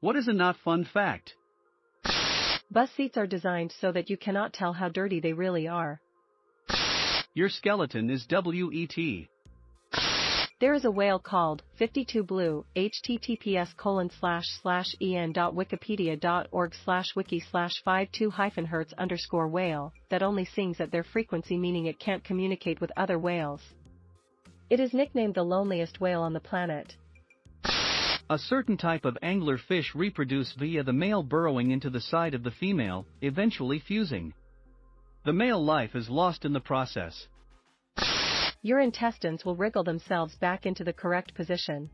What is a not fun fact? Bus seats are designed so that you cannot tell how dirty they really are. Your skeleton is wet. There is a whale called 52 Blue, https://en.wikipedia.org/wiki/52-hertz_whale, that only sings at their frequency, meaning it can't communicate with other whales. It is nicknamed the loneliest whale on the planet. A certain type of angler fish reproduce via the male burrowing into the side of the female, eventually fusing. The male life is lost in the process. Your intestines will wriggle themselves back into the correct position.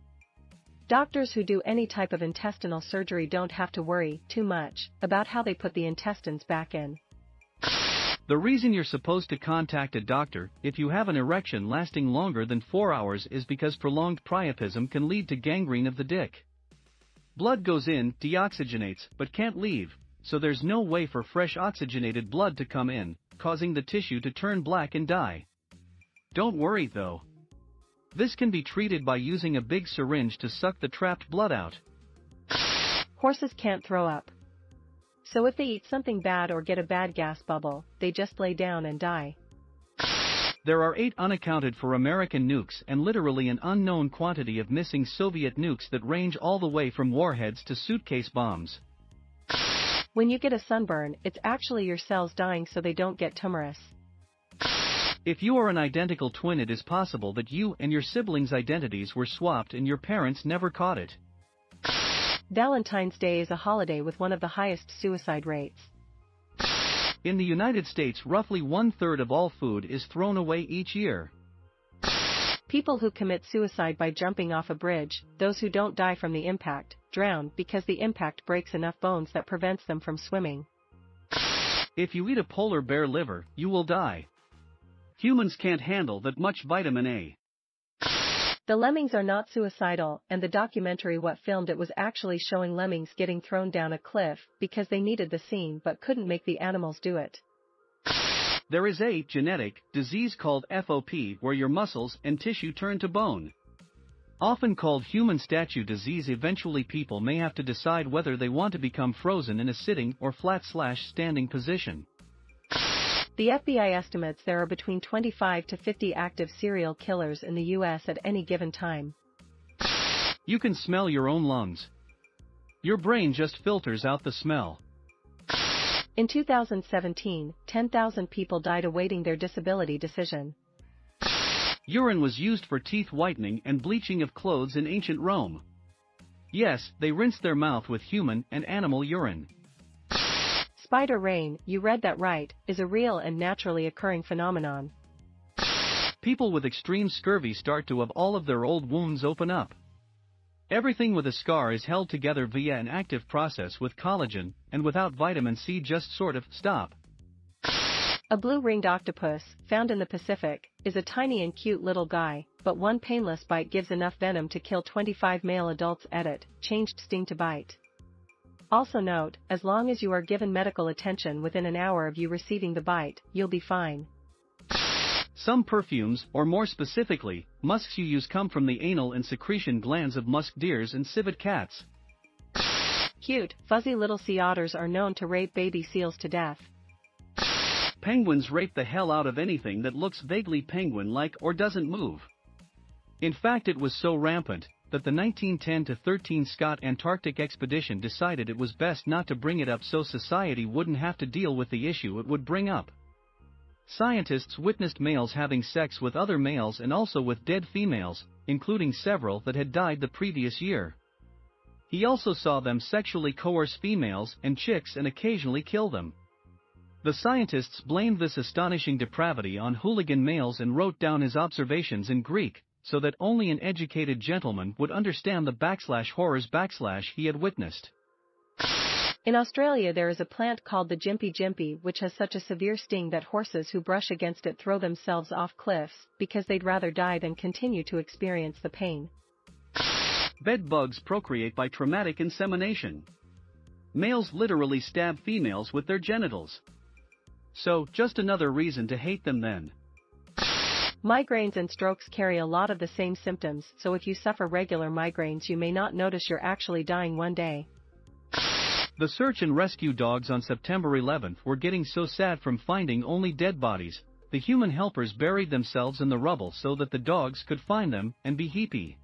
Doctors who do any type of intestinal surgery don't have to worry too much about how they put the intestines back in. The reason you're supposed to contact a doctor if you have an erection lasting longer than 4 hours is because prolonged priapism can lead to gangrene of the dick. Blood goes in, deoxygenates, but can't leave, so there's no way for fresh oxygenated blood to come in, causing the tissue to turn black and die. Don't worry though. This can be treated by using a big syringe to suck the trapped blood out. Horses can't throw up. So if they eat something bad or get a bad gas bubble, they just lay down and die. There are 8 unaccounted for American nukes and literally an unknown quantity of missing Soviet nukes that range all the way from warheads to suitcase bombs. When you get a sunburn, it's actually your cells dying so they don't get tumorous. If you are an identical twin, it is possible that you and your siblings' identities were swapped and your parents never caught it. Valentine's Day is a holiday with one of the highest suicide rates. In the United States, roughly 1/3 of all food is thrown away each year. People who commit suicide by jumping off a bridge, those who don't die from the impact, drown because the impact breaks enough bones that prevents them from swimming. If you eat a polar bear liver, you will die. Humans can't handle that much vitamin A. The lemmings are not suicidal, and the documentary What Filmed It was actually showing lemmings getting thrown down a cliff because they needed the scene but couldn't make the animals do it. There is a genetic disease called FOP where your muscles and tissue turn to bone. Often called human statue disease, eventually people may have to decide whether they want to become frozen in a sitting or flat/standing position. The FBI estimates there are between 25 to 50 active serial killers in the US at any given time. You can smell your own lungs. Your brain just filters out the smell. In 2017, 10,000 people died awaiting their disability decision. Urine was used for teeth whitening and bleaching of clothes in ancient Rome. Yes, they rinsed their mouth with human and animal urine. Spider rain, you read that right, is a real and naturally occurring phenomenon. People with extreme scurvy start to have all of their old wounds open up. Everything with a scar is held together via an active process with collagen, and without vitamin C just sort of stop. A blue-ringed octopus, found in the Pacific, is a tiny and cute little guy, but one painless bite gives enough venom to kill 25 male adults. Edit, changed sting to bite. Also note, as long as you are given medical attention within an hour of you receiving the bite, you'll be fine. Some perfumes, or more specifically, musks you use come from the anal and secretion glands of musk deers and civet cats. Cute, fuzzy little sea otters are known to rape baby seals to death. Penguins rape the hell out of anything that looks vaguely penguin-like or doesn't move. In fact, it was so rampant that the 1910-13 Scott Antarctic expedition decided it was best not to bring it up so society wouldn't have to deal with the issue it would bring up. Scientists witnessed males having sex with other males and also with dead females, including several that had died the previous year. He also saw them sexually coerce females and chicks and occasionally kill them. The scientists blamed this astonishing depravity on hooligan males and wrote down his observations in Greek, so that only an educated gentleman would understand the /horrors he had witnessed. In Australia there is a plant called the gympie which has such a severe sting that horses who brush against it throw themselves off cliffs, because they'd rather die than continue to experience the pain. Bed bugs procreate by traumatic insemination. Males literally stab females with their genitals. So, just another reason to hate them then. Migraines and strokes carry a lot of the same symptoms, so if you suffer regular migraines you may not notice you're actually dying one day. The search and rescue dogs on September 11th were getting so sad from finding only dead bodies, the human helpers buried themselves in the rubble so that the dogs could find them and be happy.